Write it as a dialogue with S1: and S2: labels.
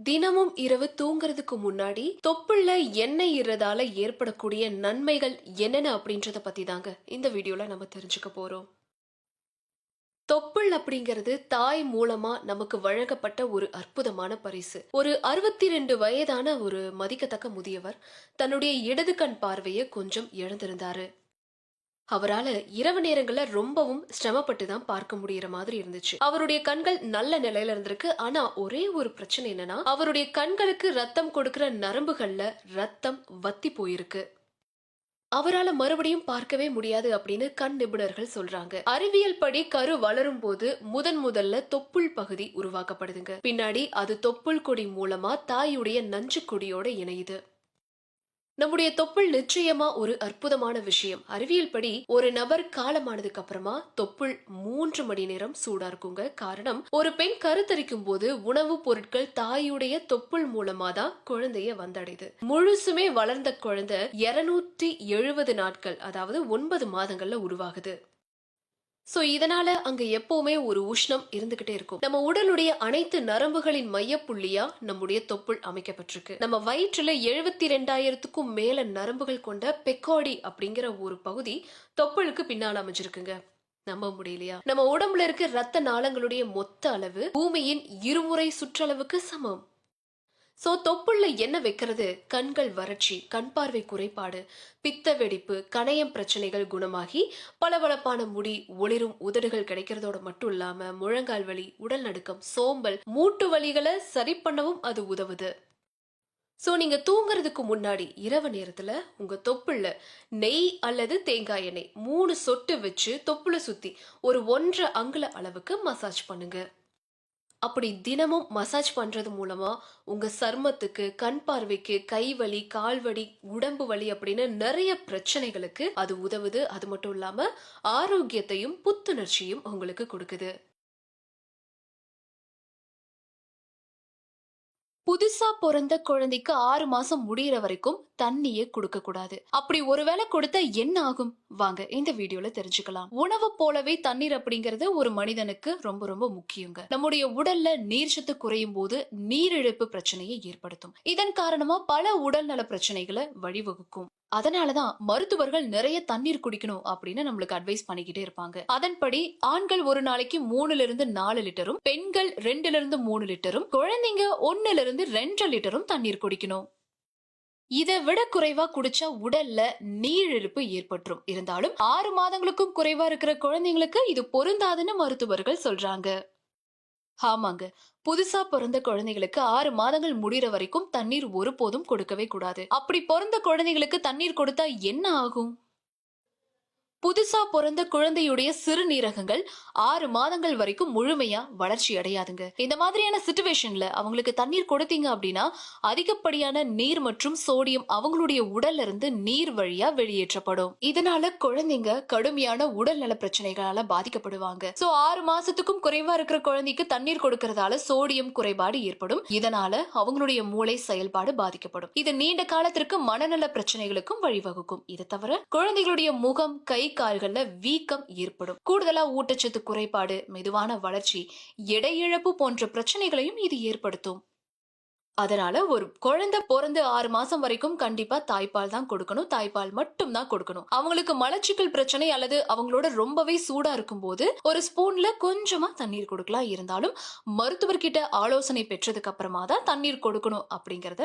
S1: தினமும் இரவு தூங்குறதுக்கு முன்னாடி தொப்புள்ள எண்ணெய் இறதால ஏற்படக்கூடிய நன்மைகள் என்னென்ன அப்படின்றத பத்தி தாங்க இந்த வீடியோல நம்ம தெரிஞ்சுக்க போறோம். தொப்புள் அப்படிங்கிறது தாய் மூலமா நமக்கு வழங்கப்பட்ட ஒரு அற்புதமான பரிசு. ஒரு 62 வயதான ஒரு மதிக்கத்தக்க முதியவர் தன்னுடைய இடது கண் பார்வையை கொஞ்சம் இழந்திருந்தாரு. அவரால இரவு நேரங்கள்ல ரொம்பவும் சிரமப்பட்டு தான் பார்க்க முடியற மாதிரி இருந்துச்சு. அவருடைய கண்கள் நல்ல நிலையில இருந்திருக்கு. ஆனா ஒரே ஒரு பிரச்சனை என்னன்னா, அவருடைய கண்களுக்கு ரத்தம் கொடுக்கிற நரம்புகள்ல ரத்தம் வத்தி போயிருக்கு. அவரால மறுபடியும் பார்க்கவே முடியாது அப்படின்னு கண் நிபுணர்கள் சொல்றாங்க. அறிவியல் படி கரு வளரும் போது முதல்ல தொப்புள் பகுதி உருவாக்கப்படுதுங்க. பின்னாடி அது தொப்புள் கொடி மூலமா தாயுடைய நஞ்சு கொடியோட இணையுது. நம்முடைய தொப்புள் நிச்சயமா ஒரு அற்புதமான விஷயம். அறிவியல் படி ஒரு நபர் காலமானதுக்கு அப்புறமா தொப்புள் 3 மணி நேரம் சூடா இருக்குங்க. காரணம், ஒரு பெண் கருத்தரிக்கும் போது உணவுப் பொருட்கள் தாயுடைய தொப்புள் மூலமா தான் குழந்தைய வந்தடையுது. முழுசுமே வளர்ந்த குழந்தை 270 நாட்கள், அதாவது 9 மாதங்கள்ல உருவாகுது. சோ இதனால அங்க எப்பவுமே ஒரு உஷ்ணம் இருந்துகிட்டே இருக்கும். நம்ம உடலுடைய அனைத்து நரம்புகளின் மையப்புள்ளியா நம்முடைய தொப்புள் அமைக்கப்பட்டிருக்கு. நம்ம வயிற்றுல 72,000க்கும் மேல நரம்புகள் கொண்ட பெக்கோடி அப்படிங்கிற ஒரு பகுதி தொப்புளுக்கு பின்னால அமைஞ்சிருக்குங்க. நம்ப முடியலையா? நம்ம உடம்புல இருக்க ரத்த நாளங்களுடைய மொத்த அளவு பூமியின் இருமுறை சுற்றளவுக்கு சமம். சோ தொப்புள்ள என்ன வைக்கிறது? கண்கள் வறட்சி, கண் பார்வை குறைபாடு, பித்த வெடிப்பு, கணையம் பிரச்சனைகள் குணமாகி பளபளப்பான முடி, ஒளிரும் உதடுகள் கிடைக்கிறதோட மட்டும் இல்லாம முழங்கால் வலி, உடல் நடுக்கம், சோம்பல், மூட்டு வலிகளை சரி பண்ணவும் அது உதவுது. சோ நீங்க தூங்குறதுக்கு முன்னாடி இரவு நேரத்துல உங்க தொப்புள்ள நெய் அல்லது தேங்காய் எண்ணெய் 3 சொட்டு வச்சு தொப்புள சுத்தி ஒரு 1.5 அங்குல அளவுக்கு மசாஜ் பண்ணுங்க. அப்படி தினமும் மசாஜ் பண்றது மூலமா உங்க சர்மத்துக்கு, கண் பார்வைக்கு, கை வலி, கால் வலி, உடம்பு வலி அப்படின்னு நிறைய பிரச்சனைகளுக்கு அது உதவுது. அது மட்டும் இல்லாம ஆரோக்கியத்தையும் புத்துணர்ச்சியும் உங்களுக்கு கொடுக்குது. புதுசா பிறந்த குழந்தைக்கு 6 மாசம் முடியற வரைக்கும் தண்ணியே கொடுக்க கூடாது. அப்படி ஒருவேளை கொடுத்தா என்ன ஆகும்? வாங்க இந்த வீடியோல தெரிஞ்சுக்கலாம். உணவு போலவே தண்ணீர் அப்படிங்கறது ஒரு மனிதனுக்கு ரொம்ப ரொம்ப முக்கியங்க. நம்முடைய உடல்ல நீர்ச்சத்து குறையும் போது நீரிழப்பு பிரச்சனையை ஏற்படுத்தும். இதன் காரணமா பல உடல் நல பிரச்சனைகளை வழிவகுக்கும். அதனாலதான் மருத்துவர்கள் நிறைய தண்ணீர் குடிக்கணும் அப்படின்னு நம்மளுக்கு அட்வைஸ் பண்ணிக்கிட்டே இருப்பாங்க. அதன்படி ஆண்கள் ஒரு நாளைக்கு 3ல இருந்து 4 லிட்டரும், பெண்கள் 2ல இருந்து 3 லிட்டரும், குழந்தைங்க 1ல இருந்து 2 லிட்டரும் தண்ணீர் குடிக்கணும். இதை விட குறைவா குடிச்சா உடல்ல நீரிழப்பு ஏற்பட்டுரும். இருந்தாலும் 6 மாதங்களுக்கும் குறைவா இருக்கிற குழந்தைங்களுக்கு இது பொருந்தாதுன்னு மருத்துவர்கள் சொல்றாங்க. ஆமாங்க, புதுசா பிறந்த குழந்தைகளுக்கு 6 மாதங்கள் முடிகிற வரைக்கும் தண்ணீர் ஒருபோதும் கொடுக்கவே கூடாது. அப்படி பிறந்த குழந்தைகளுக்கு தண்ணீர் கொடுத்தா என்ன ஆகும்? புதுசா பிறந்த குழந்தையுடைய சிறுநீரகங்கள் 6 மாதங்கள் வரைக்கும் முழுமையா வளர்ச்சி அடையாதுங்க. இந்த மாதிரியான சிச்சுவேஷன்ல அவங்களுக்கு தண்ணீர் கொடுத்தீங்க அப்படின்னா அதிகப்படியான நீர் மற்றும் சோடியம் அவங்களுடைய உடல்ல இருந்து நீர் வழியா வெளியேற்றப்படும். இதனால குழந்தைங்க கடுமையான உடல் நல பிரச்சனைகளால பாதிக்கப்படுவாங்க. சோ 6 மாசத்துக்கும் குறைவா இருக்கிற குழந்தைக்கு தண்ணீர் கொடுக்கறதால சோடியம் குறைபாடு ஏற்படும். இதனால அவங்களுடைய மூளை செயல்பாடு பாதிக்கப்படும். இது நீண்ட காலத்திற்கு மனநல பிரச்சனைகளுக்கும் வழிவகுக்கும். இதை தவிர குழந்தைகளுடைய முகம், கை, கால்கள்ல வீக்கம் ஏற்படும். கூடுதலா ஊட்டச்சத்து குறைபாடு, மெதுவான வளர்ச்சி, எடை இழப்பு போன்ற பிரச்சனைகளையும் இது ஏற்படுத்தும். அதனால ஒரு குழந்தை பிறந்து 6 மாசம் வரைக்கும் கண்டிப்பா தாய்ப்பால் தான் கொடுக்கணும். தாய்ப்பால் மட்டும் தான் கொடுக்கணும். அவங்களுக்கு மலச்சிக்கல் பிரச்சனை அல்லது அவங்களோட ரொம்பவே சூடா இருக்கும் போது ஒரு ஸ்பூன்ல கொஞ்சமா தண்ணீர் கொடுக்கலாம். இருந்தாலும் மருத்துவர்கிட்ட ஆலோசனை பெற்றதுக்கு அப்புறமா தான் தண்ணீர் கொடுக்கணும் அப்படிங்கறத